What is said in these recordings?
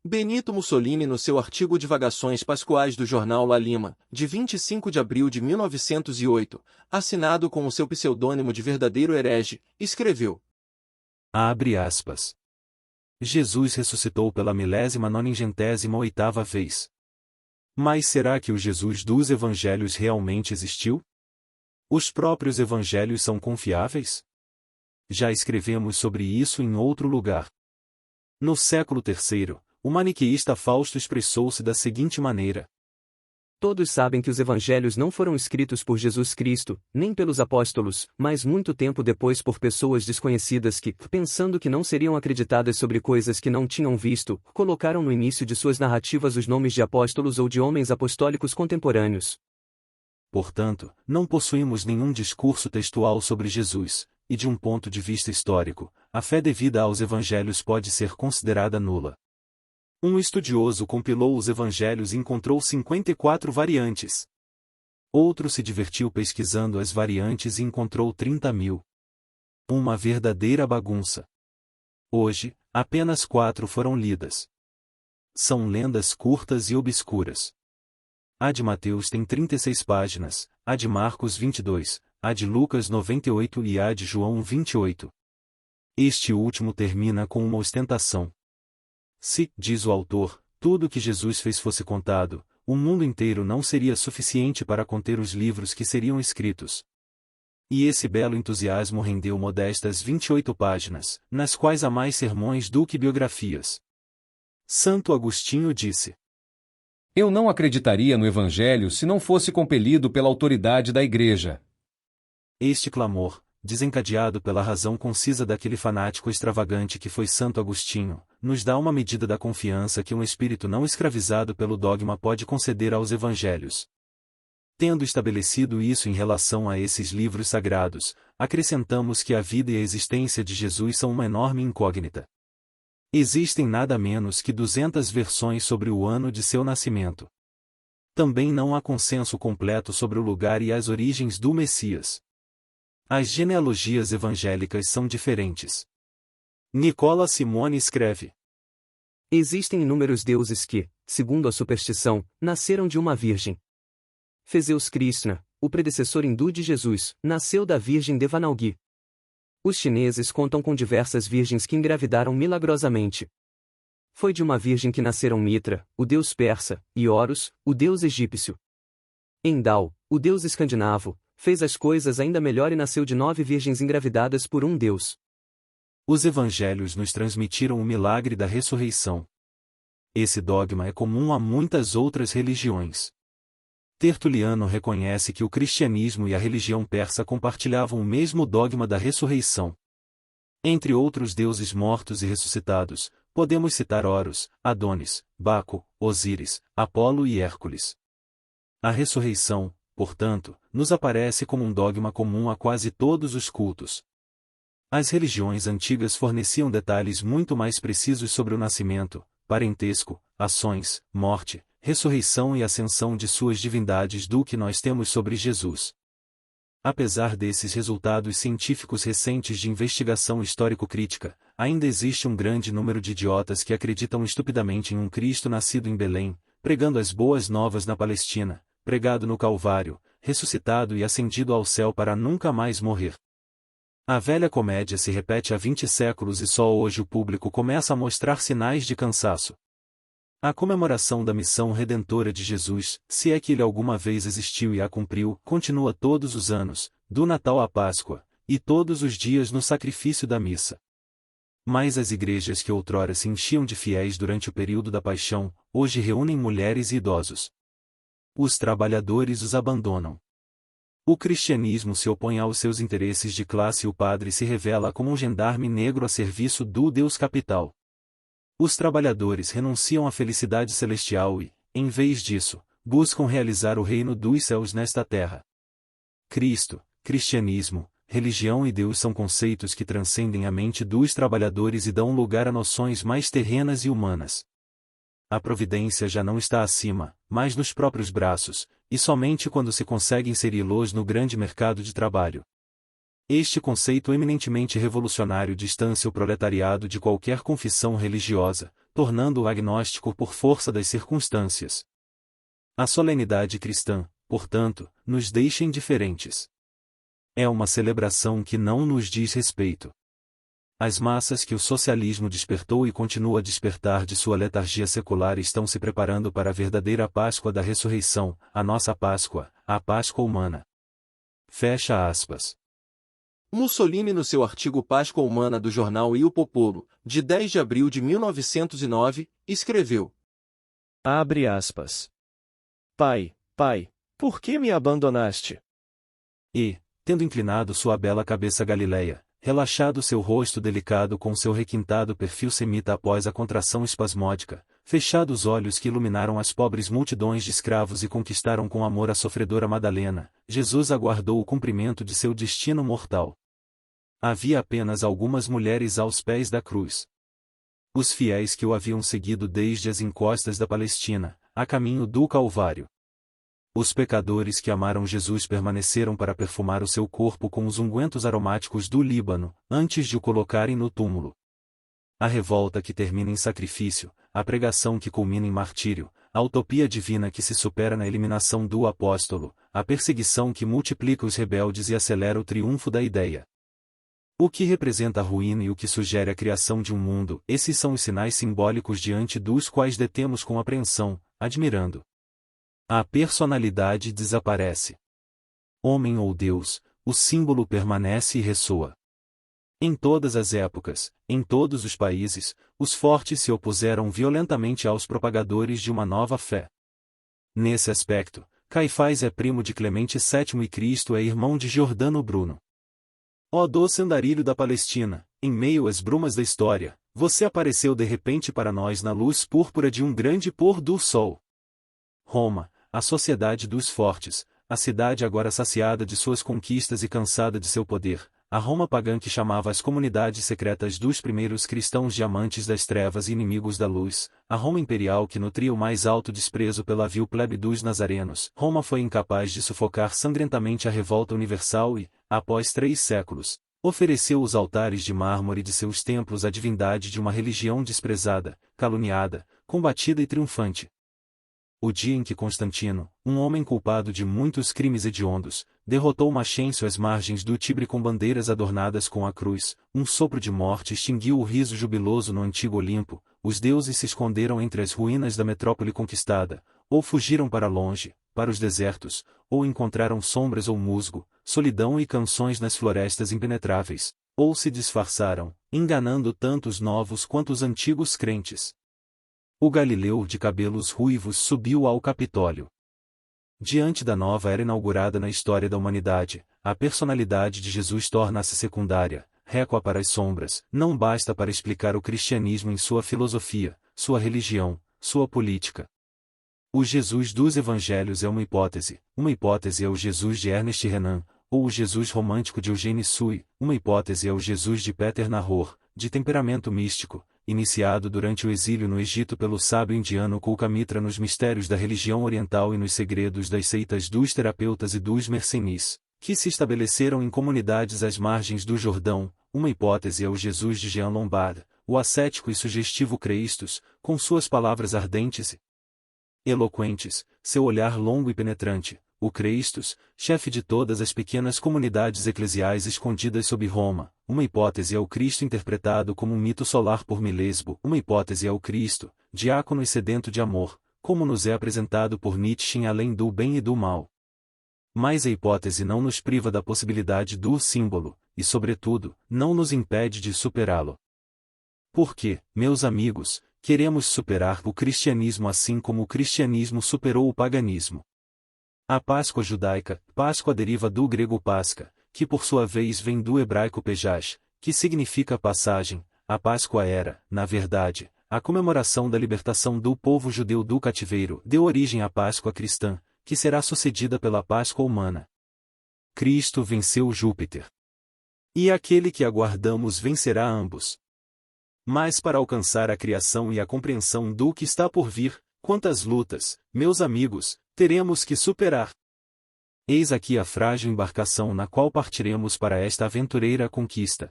Benito Mussolini, no seu artigo Divagações Pascuais do jornal La Lima, de 25 de abril de 1908, assinado com o seu pseudônimo de verdadeiro herege, escreveu: Abre aspas. Jesus ressuscitou pela 1998ª vez. Mas será que o Jesus dos evangelhos realmente existiu? Os próprios evangelhos são confiáveis? Já escrevemos sobre isso em outro lugar. No século III, o maniqueísta Fausto expressou-se da seguinte maneira: Todos sabem que os evangelhos não foram escritos por Jesus Cristo, nem pelos apóstolos, mas muito tempo depois por pessoas desconhecidas que, pensando que não seriam acreditadas sobre coisas que não tinham visto, colocaram no início de suas narrativas os nomes de apóstolos ou de homens apostólicos contemporâneos. Portanto, não possuímos nenhum discurso textual sobre Jesus, e de um ponto de vista histórico, a fé devida aos evangelhos pode ser considerada nula. Um estudioso compilou os evangelhos e encontrou 54 variantes. Outro se divertiu pesquisando as variantes e encontrou 30.000. Uma verdadeira bagunça. Hoje, apenas 4 foram lidas. São lendas curtas e obscuras. A de Mateus tem 36 páginas, a de Marcos 22, a de Lucas 98 e a de João 28. Este último termina com uma ostentação. Se, diz o autor, tudo o que Jesus fez fosse contado, o mundo inteiro não seria suficiente para conter os livros que seriam escritos. E esse belo entusiasmo rendeu modestas 28 páginas, nas quais há mais sermões do que biografias. Santo Agostinho disse: Eu não acreditaria no Evangelho se não fosse compelido pela autoridade da Igreja. Este clamor, desencadeado pela razão concisa daquele fanático extravagante que foi Santo Agostinho, nos dá uma medida da confiança que um espírito não escravizado pelo dogma pode conceder aos evangelhos. Tendo estabelecido isso em relação a esses livros sagrados, acrescentamos que a vida e a existência de Jesus são uma enorme incógnita. Existem nada menos que 200 versões sobre o ano de seu nascimento. Também não há consenso completo sobre o lugar e as origens do Messias. As genealogias evangélicas são diferentes. Nicola Simone escreve: Existem inúmeros deuses que, segundo a superstição, nasceram de uma virgem. Fezeus Krishna, o predecessor hindu de Jesus, nasceu da virgem Devanagari. Os chineses contam com diversas virgens que engravidaram milagrosamente. Foi de uma virgem que nasceram Mitra, o deus persa, e Horus, o deus egípcio. Endal, o deus escandinavo, fez as coisas ainda melhor e nasceu de 9 virgens engravidadas por um deus. Os evangelhos nos transmitiram o milagre da ressurreição. Esse dogma é comum a muitas outras religiões. Tertuliano reconhece que o cristianismo e a religião persa compartilhavam o mesmo dogma da ressurreição. Entre outros deuses mortos e ressuscitados, podemos citar Horus, Adonis, Baco, Osíris, Apolo e Hércules. A ressurreição, portanto, nos aparece como um dogma comum a quase todos os cultos. As religiões antigas forneciam detalhes muito mais precisos sobre o nascimento, parentesco, ações, morte, ressurreição e ascensão de suas divindades do que nós temos sobre Jesus. Apesar desses resultados científicos recentes de investigação histórico-crítica, ainda existe um grande número de idiotas que acreditam estupidamente em um Cristo nascido em Belém, pregando as boas novas na Palestina, pregado no Calvário, ressuscitado e ascendido ao céu para nunca mais morrer. A velha comédia se repete há 20 séculos e só hoje o público começa a mostrar sinais de cansaço. A comemoração da missão redentora de Jesus, se é que ele alguma vez existiu e a cumpriu, continua todos os anos, do Natal à Páscoa, e todos os dias no sacrifício da missa. Mas as igrejas que outrora se enchiam de fiéis durante o período da paixão, hoje reúnem mulheres e idosos. Os trabalhadores os abandonam. O cristianismo se opõe aos seus interesses de classe e o padre se revela como um gendarme negro a serviço do Deus capital. Os trabalhadores renunciam à felicidade celestial e, em vez disso, buscam realizar o reino dos céus nesta terra. Cristo, cristianismo, religião e Deus são conceitos que transcendem a mente dos trabalhadores e dão lugar a noções mais terrenas e humanas. A providência já não está acima, mas nos próprios braços, e somente quando se consegue inseri-los no grande mercado de trabalho. Este conceito eminentemente revolucionário distancia o proletariado de qualquer confissão religiosa, tornando-o agnóstico por força das circunstâncias. A solenidade cristã, portanto, nos deixa indiferentes. É uma celebração que não nos diz respeito. As massas que o socialismo despertou e continua a despertar de sua letargia secular estão se preparando para a verdadeira Páscoa da ressurreição, a nossa Páscoa, a Páscoa humana. Fecha aspas. Mussolini, no seu artigo Páscoa Humana do jornal Il Popolo, de 10 de abril de 1909, escreveu: Abre aspas. Pai, pai, por que me abandonaste? E, tendo inclinado sua bela cabeça galileia, relaxado seu rosto delicado com seu requintado perfil semita após a contração espasmódica, fechado os olhos que iluminaram as pobres multidões de escravos e conquistaram com amor a sofredora Madalena, Jesus aguardou o cumprimento de seu destino mortal. Havia apenas algumas mulheres aos pés da cruz. Os fiéis que o haviam seguido desde as encostas da Palestina, a caminho do Calvário. Os pecadores que amaram Jesus permaneceram para perfumar o seu corpo com os ungüentos aromáticos do Líbano, antes de o colocarem no túmulo. A revolta que termina em sacrifício, a pregação que culmina em martírio, a utopia divina que se supera na eliminação do apóstolo, a perseguição que multiplica os rebeldes e acelera o triunfo da ideia. O que representa a ruína e o que sugere a criação de um mundo, esses são os sinais simbólicos diante dos quais detemos com apreensão, admirando. A personalidade desaparece. Homem ou Deus, o símbolo permanece e ressoa. Em todas as épocas, em todos os países, os fortes se opuseram violentamente aos propagadores de uma nova fé. Nesse aspecto, Caifás é primo de Clemente VII e Cristo é irmão de Giordano Bruno. Ó doce andarilho da Palestina, em meio às brumas da história, você apareceu de repente para nós na luz púrpura de um grande pôr do sol. Roma, a sociedade dos fortes, a cidade agora saciada de suas conquistas e cansada de seu poder, a Roma pagã que chamava as comunidades secretas dos primeiros cristãos diamantes das trevas e inimigos da luz, a Roma imperial que nutria o mais alto desprezo pela vil plebe dos nazarenos, Roma foi incapaz de sufocar sangrentamente a revolta universal e, após 3 séculos, ofereceu os altares de mármore de seus templos à divindade de uma religião desprezada, caluniada, combatida e triunfante. O dia em que Constantino, um homem culpado de muitos crimes hediondos, derrotou Maxêncio às margens do Tibre com bandeiras adornadas com a cruz, um sopro de morte extinguiu o riso jubiloso no antigo Olimpo, os deuses se esconderam entre as ruínas da metrópole conquistada, ou fugiram para longe, para os desertos, ou encontraram sombras ou musgo, solidão e canções nas florestas impenetráveis, ou se disfarçaram, enganando tanto os novos quanto os antigos crentes. O Galileu de cabelos ruivos subiu ao Capitólio. Diante da nova era inaugurada na história da humanidade, a personalidade de Jesus torna-se secundária, récua para as sombras, não basta para explicar o cristianismo em sua filosofia, sua religião, sua política. O Jesus dos evangelhos é uma hipótese é o Jesus de Ernest Renan, ou o Jesus romântico de Eugène Sue, uma hipótese é o Jesus de Peter Nahor, de temperamento místico, iniciado durante o exílio no Egito pelo sábio indiano Kulkamitra nos mistérios da religião oriental e nos segredos das seitas dos terapeutas e dos mercenis, que se estabeleceram em comunidades às margens do Jordão. Uma hipótese é o Jesus de Jean Lombard, o ascético e sugestivo Creistos, com suas palavras ardentes e eloquentes, seu olhar longo e penetrante, o Creistos, chefe de todas as pequenas comunidades eclesiais escondidas sob Roma. Uma hipótese é o Cristo interpretado como um mito solar por Milesbo. Uma hipótese é o Cristo, diácono e sedento de amor, como nos é apresentado por Nietzsche em Além do Bem e do Mal. Mas a hipótese não nos priva da possibilidade do símbolo, e sobretudo, não nos impede de superá-lo. Porque, meus amigos, queremos superar o cristianismo assim como o cristianismo superou o paganismo. A Páscoa judaica, Páscoa deriva do grego Pascha, que por sua vez vem do hebraico Pejach, que significa passagem. A Páscoa era, na verdade, a comemoração da libertação do povo judeu do cativeiro, deu origem à Páscoa cristã, que será sucedida pela Páscoa humana. Cristo venceu Júpiter. E aquele que aguardamos vencerá ambos. Mas para alcançar a criação e a compreensão do que está por vir, quantas lutas, meus amigos, teremos que superar. Eis aqui a frágil embarcação na qual partiremos para esta aventureira conquista.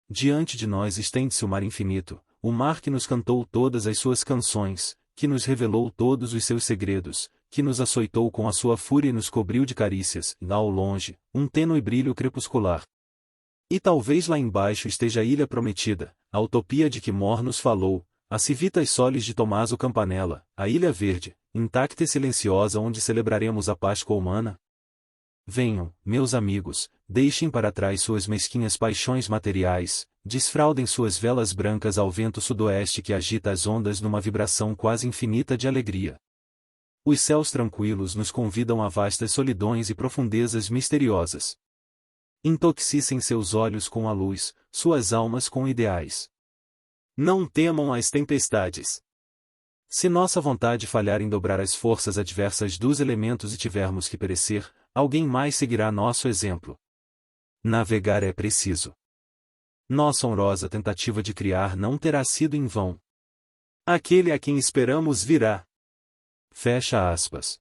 Diante de nós estende-se o mar infinito, o mar que nos cantou todas as suas canções, que nos revelou todos os seus segredos, que nos açoitou com a sua fúria e nos cobriu de carícias, lá ao longe, um tênue brilho crepuscular. E talvez lá embaixo esteja a ilha prometida, a utopia de que More nos falou, a Civitas Solis de Tommaso Campanella, a Ilha Verde, intacta e silenciosa onde celebraremos a Páscoa humana? Venham, meus amigos, deixem para trás suas mesquinhas paixões materiais, desfraldem suas velas brancas ao vento sudoeste que agita as ondas numa vibração quase infinita de alegria. Os céus tranquilos nos convidam a vastas solidões e profundezas misteriosas. Intoxicem seus olhos com a luz, suas almas com ideais. Não temam as tempestades. Se nossa vontade falhar em dobrar as forças adversas dos elementos e tivermos que perecer, alguém mais seguirá nosso exemplo. Navegar é preciso. Nossa honrosa tentativa de criar não terá sido em vão. Aquele a quem esperamos virá. Fecha aspas.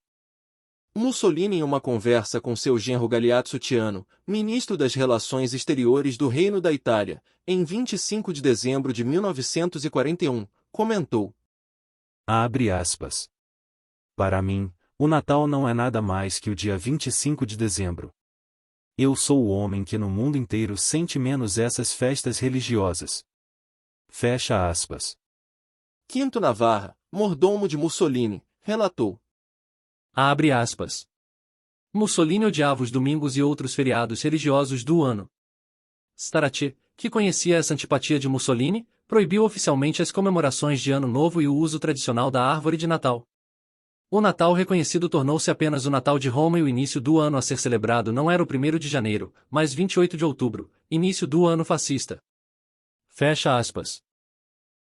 Mussolini em uma conversa com seu genro Galeazzo Ciano, ministro das Relações Exteriores do Reino da Itália, em 25 de dezembro de 1941, comentou: Abre aspas. Para mim, o Natal não é nada mais que o dia 25 de dezembro. Eu sou o homem que no mundo inteiro sente menos essas festas religiosas. Fecha aspas. Quinto Navarra, mordomo de Mussolini, relatou: Abre aspas. Mussolini odiava os domingos e outros feriados religiosos do ano. Starace, que conhecia essa antipatia de Mussolini, proibiu oficialmente as comemorações de Ano Novo e o uso tradicional da árvore de Natal. O Natal reconhecido tornou-se apenas o Natal de Roma e o início do ano a ser celebrado não era o 1º de janeiro, mas 28 de outubro, início do ano fascista. Fecha aspas.